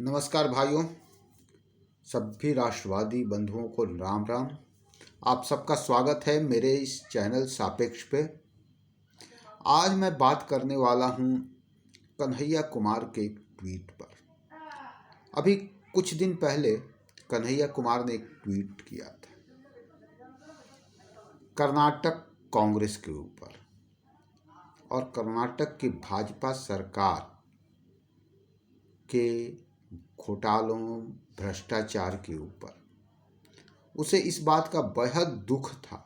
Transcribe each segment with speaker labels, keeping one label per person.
Speaker 1: नमस्कार भाइयों, सभी राष्ट्रवादी बंधुओं को राम राम। आप सबका स्वागत है मेरे इस चैनल सापेक्ष पे। आज मैं बात करने वाला हूँ कन्हैया कुमार के एक ट्वीट पर। अभी कुछ दिन पहले कन्हैया कुमार ने एक ट्वीट किया था कर्नाटक कांग्रेस के ऊपर और कर्नाटक की भाजपा सरकार के घोटालों, भ्रष्टाचार के ऊपर। उसे इस बात का बेहद दुख था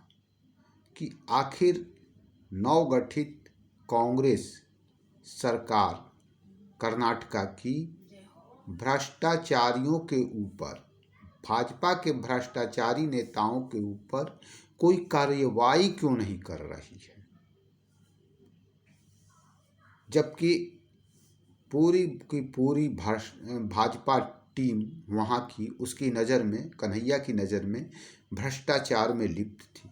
Speaker 1: कि आखिर नवगठित कांग्रेस सरकार कर्नाटका की भ्रष्टाचारियों के ऊपर, भाजपा के भ्रष्टाचारी नेताओं के ऊपर कोई कार्रवाई क्यों नहीं कर रही है, जबकि पूरी की पूरी भाजपा टीम वहाँ की, उसकी नज़र में, कन्हैया की नज़र में भ्रष्टाचार में लिप्त थी।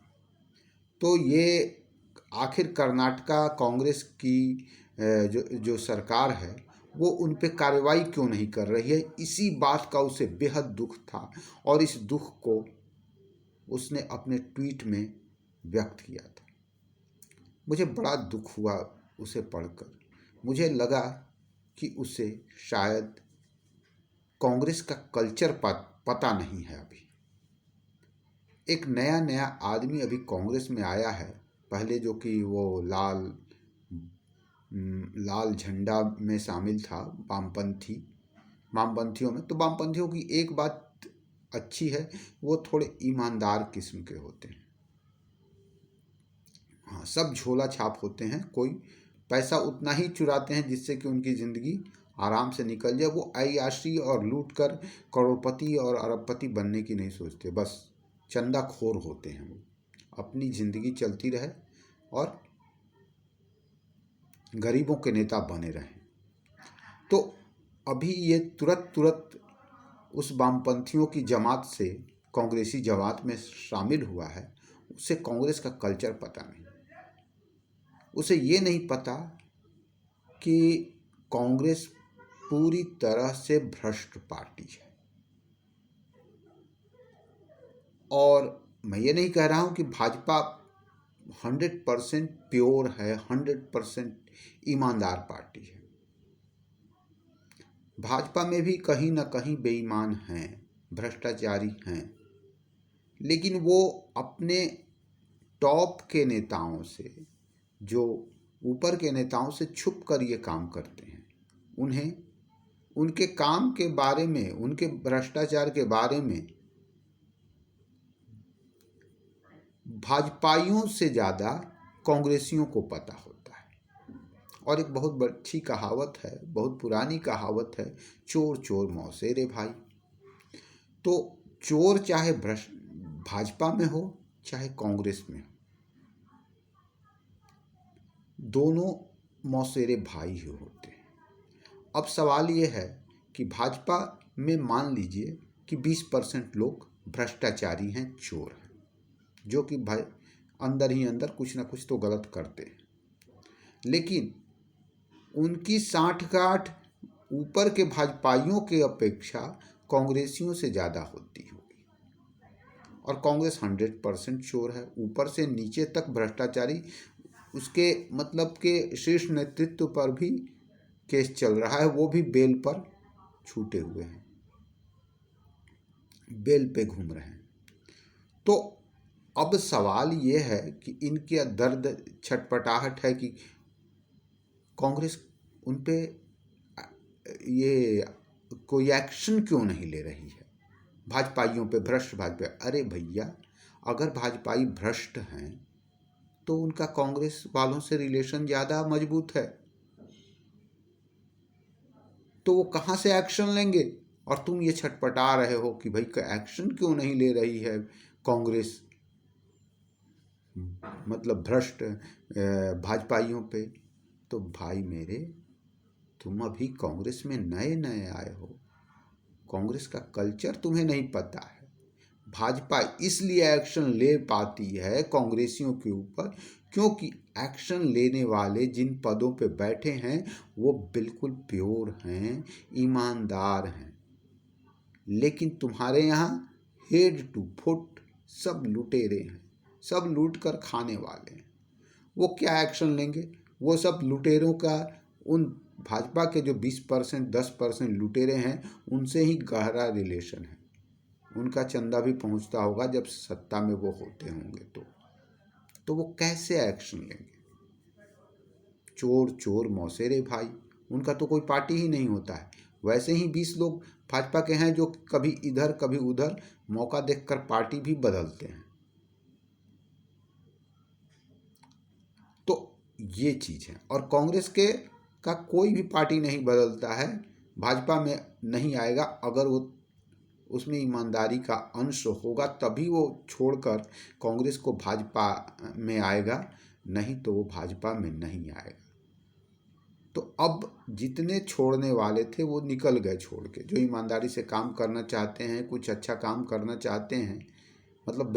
Speaker 1: तो ये आखिर कर्नाटका कांग्रेस की जो सरकार है वो उन पे कार्रवाई क्यों नहीं कर रही है, इसी बात का उसे बेहद दुख था और इस दुख को उसने अपने ट्वीट में व्यक्त किया था। मुझे बड़ा दुख हुआ उसे पढ़कर। मुझे लगा कि उसे शायद कांग्रेस का कल्चर पता नहीं है। अभी एक नया नया आदमी अभी कांग्रेस में आया है। पहले जो कि वो लाल झंडा में शामिल था, वामपंथियों में। तो वामपंथियों की एक बात अच्छी है, वो थोड़े ईमानदार किस्म के होते हैं। हाँ, सब झोला छाप होते हैं। कोई पैसा उतना ही चुराते हैं जिससे कि उनकी ज़िंदगी आराम से निकल जाए। वो अय्याशी और लूट कर करोड़पति और अरबपति बनने की नहीं सोचते, बस चंदाखोर होते हैं। वो अपनी ज़िंदगी चलती रहे और गरीबों के नेता बने रहें। तो अभी ये तुरंत उस वामपंथियों की जमात से कांग्रेसी जमात में शामिल हुआ है। उसे कांग्रेस का कल्चर पता नहीं। उसे ये नहीं पता कि कांग्रेस पूरी तरह से भ्रष्ट पार्टी है। और मैं ये नहीं कह रहा हूँ कि भाजपा 100% प्योर है, 100% ईमानदार पार्टी है। भाजपा में भी कहीं ना कहीं बेईमान हैं, भ्रष्टाचारी हैं, लेकिन वो अपने टॉप के नेताओं से, जो ऊपर के नेताओं से छुप कर ये काम करते हैं। उन्हें उनके काम के बारे में, उनके भ्रष्टाचार के बारे में भाजपाइयों से ज़्यादा कांग्रेसियों को पता होता है। और एक बहुत अच्छी कहावत है, बहुत पुरानी कहावत है, चोर चोर मौसेरे भाई। तो चोर चाहे भाजपा में हो चाहे कांग्रेस में हो, दोनों मौसेरे भाई ही होते हैं। अब सवाल ये है कि भाजपा में मान लीजिए कि 20% लोग भ्रष्टाचारी हैं, चोर हैं, जो कि भाई अंदर ही अंदर कुछ ना कुछ तो गलत करते हैं, लेकिन उनकी साठगांठ ऊपर के भाजपाइयों के अपेक्षा कांग्रेसियों से ज़्यादा होती होगी। और कांग्रेस 100% चोर है, ऊपर से नीचे तक भ्रष्टाचारी। उसके मतलब के शीर्ष नेतृत्व पर भी केस चल रहा है, वो भी बेल पर छूटे हुए हैं, बेल पे घूम रहे हैं। तो अब सवाल ये है कि इनके दर्द छटपटाहट है कि कांग्रेस उन पे ये कोई एक्शन क्यों नहीं ले रही है, भाजपाइयों पे, भ्रष्ट भाजपा। अरे भैया, अगर भाजपाई भ्रष्ट हैं तो उनका कांग्रेस वालों से रिलेशन ज़्यादा मजबूत है, तो वो कहाँ से एक्शन लेंगे। और तुम ये छटपटा रहे हो कि भाई एक्शन क्यों नहीं ले रही है कांग्रेस, मतलब भ्रष्ट भाजपाइयों पे। तो भाई मेरे, तुम अभी कांग्रेस में नए नए आए हो, कांग्रेस का कल्चर तुम्हें नहीं पता है। भाजपा इसलिए एक्शन ले पाती है कांग्रेसियों के ऊपर क्योंकि एक्शन लेने वाले जिन पदों पे बैठे हैं वो बिल्कुल प्योर हैं, ईमानदार हैं। लेकिन तुम्हारे यहाँ हेड टू फुट सब लुटेरे हैं, सब लूट कर खाने वाले हैं। वो क्या एक्शन लेंगे? वो सब लुटेरों का, उन भाजपा के जो 20% 10% लुटेरे हैं उनसे ही गहरा रिलेशन है। उनका चंदा भी पहुंचता होगा जब सत्ता में वो होते होंगे तो वो कैसे एक्शन लेंगे? चोर चोर मौसेरे भाई, उनका तो कोई पार्टी ही नहीं होता है। वैसे ही 20 लोग भाजपा के हैं जो कभी इधर कभी उधर मौका देखकर पार्टी भी बदलते हैं। तो ये चीज़ है। और कांग्रेस के का कोई भी पार्टी नहीं बदलता है, भाजपा में नहीं आएगा। अगर वो उसमें ईमानदारी का अंश होगा तभी वो छोड़कर कांग्रेस को भाजपा में आएगा, नहीं तो वो भाजपा में नहीं आएगा। तो अब जितने छोड़ने वाले थे वो निकल गए छोड़ के, जो ईमानदारी से काम करना चाहते हैं, कुछ अच्छा काम करना चाहते हैं। मतलब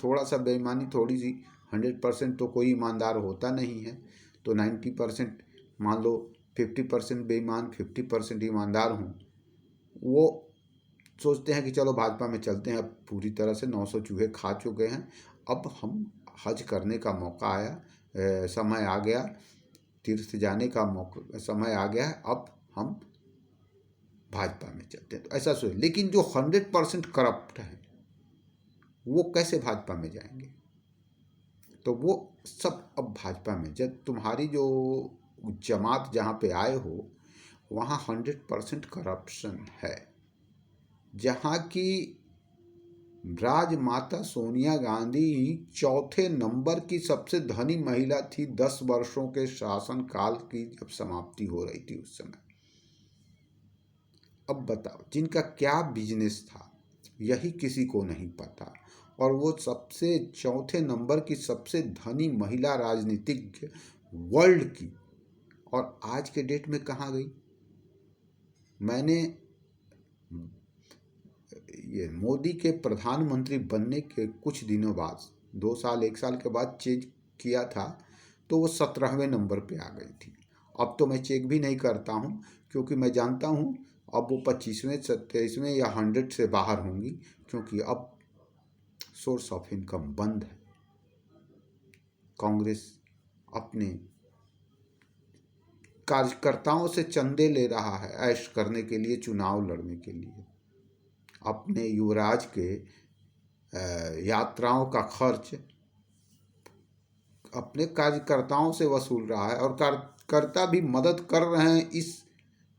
Speaker 1: थोड़ा सा बेईमानी थोड़ी सी, 100% तो कोई ईमानदार होता नहीं है। तो 90% मान लो, 50% बेईमान 50% ईमानदार हों, वो सोचते हैं कि चलो भाजपा में चलते हैं। अब पूरी तरह से 900 चूहे खा चुके हैं, अब हम हज करने का मौका आया, समय आ गया, तीर्थ जाने का मौका समय आ गया है, अब हम भाजपा में चलते हैं। तो ऐसा सोच, लेकिन जो 100% करप्ट है वो कैसे भाजपा में जाएंगे? तो वो सब अब भाजपा में, जब तुम्हारी जो जमात जहाँ पे आए हो वहाँ 100% करप्शन है। जहाँ की राजमाता सोनिया गांधी ही चौथे नंबर की सबसे धनी महिला थी 10 वर्षों के शासनकाल की जब समाप्ति हो रही थी उस समय। अब बताओ, जिनका क्या बिजनेस था यही किसी को नहीं पता, और वो सबसे चौथे नंबर की सबसे धनी महिला राजनीतिज्ञ वर्ल्ड की, और आज के डेट में कहाँ गई? मैंने ये मोदी के प्रधानमंत्री बनने के कुछ दिनों बाद, 2 साल 1 साल के बाद चेक किया था, तो वो 17वें नंबर पे आ गई थी। अब तो मैं चेक भी नहीं करता हूँ, क्योंकि मैं जानता हूँ अब वो 25वें 27वें या 100 से बाहर होंगी, क्योंकि अब सोर्स ऑफ इनकम बंद है। कांग्रेस अपने कार्यकर्ताओं से चंदे ले रहा है ऐश करने के लिए, चुनाव लड़ने के लिए। अपने युवराज के यात्राओं का खर्च अपने कार्यकर्ताओं से वसूल रहा है, और कार्यकर्ता भी मदद कर रहे हैं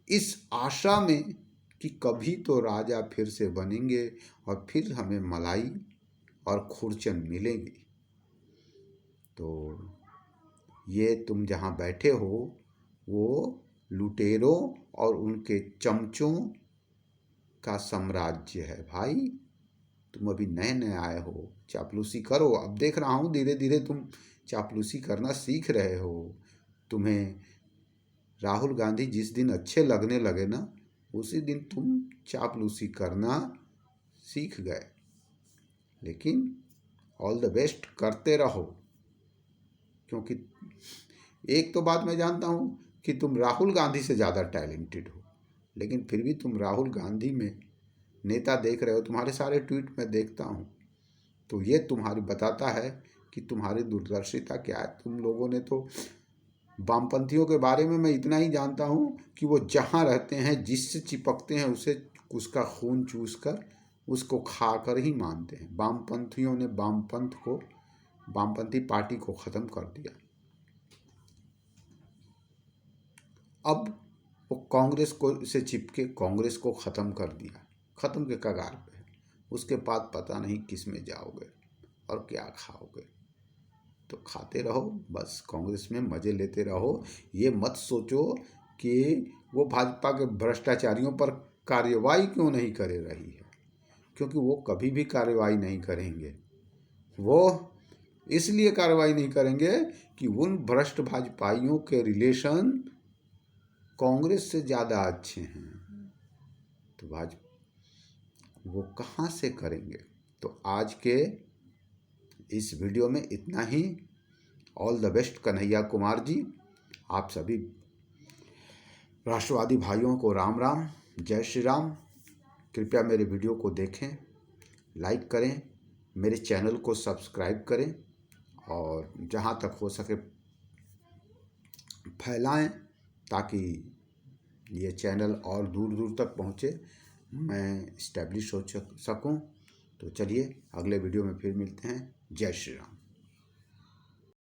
Speaker 1: इस आशा में कि कभी तो राजा फिर से बनेंगे और फिर हमें मलाई और खुरचन मिलेगी। तो ये तुम जहाँ बैठे हो वो लुटेरों और उनके चमचों का साम्राज्य है भाई। तुम अभी नए नए आए हो, चापलूसी करो। अब देख रहा हूँ धीरे धीरे तुम चापलूसी करना सीख रहे हो। तुम्हें राहुल गांधी जिस दिन अच्छे लगने लगे ना, उसी दिन तुम चापलूसी करना सीख गए। लेकिन ऑल द बेस्ट, करते रहो, क्योंकि एक तो बात मैं जानता हूँ कि तुम राहुल गांधी से ज़्यादा टैलेंटेड हो, लेकिन फिर भी तुम राहुल गांधी में नेता देख रहे हो। तुम्हारे सारे ट्वीट मैं देखता हूँ, तो ये तुम्हारी बताता है कि तुम्हारी दूरदर्शिता क्या है। तुम लोगों ने तो वामपंथियों के बारे में मैं इतना ही जानता हूँ कि वो जहाँ रहते हैं, जिससे चिपकते हैं, उसे उसका खून चूस कर उसको खा कर ही मानते हैं। वामपंथियों ने वामपंथी पार्टी को ख़त्म कर दिया। अब वो कांग्रेस को से चिपके कांग्रेस को ख़त्म कर दिया, ख़त्म के कगार पे। उसके बाद पता नहीं किस में जाओगे और क्या खाओगे। तो खाते रहो बस, कांग्रेस में मज़े लेते रहो। ये मत सोचो कि वो भाजपा के भ्रष्टाचारियों पर कार्रवाई क्यों नहीं कर रही है, क्योंकि वो कभी भी कार्रवाई नहीं करेंगे। वो इसलिए कार्रवाई नहीं करेंगे कि उन भ्रष्ट भाजपाइयों के रिलेशन कांग्रेस से ज़्यादा अच्छे हैं। तो वो कहाँ से करेंगे? तो आज के इस वीडियो में इतना ही। All the best Kanhaiya Kumar ji. आप सभी राष्ट्रवादी भाइयों को राम राम, जय श्री राम। कृपया मेरे वीडियो को देखें, लाइक करें, मेरे चैनल को सब्सक्राइब करें और जहाँ तक हो सके फैलाएं ताकि ये चैनल और दूर दूर तक पहुँचे, मैं इस्टेब्लिश हो सकूं। तो चलिए अगले वीडियो में फिर मिलते हैं। जय श्री राम।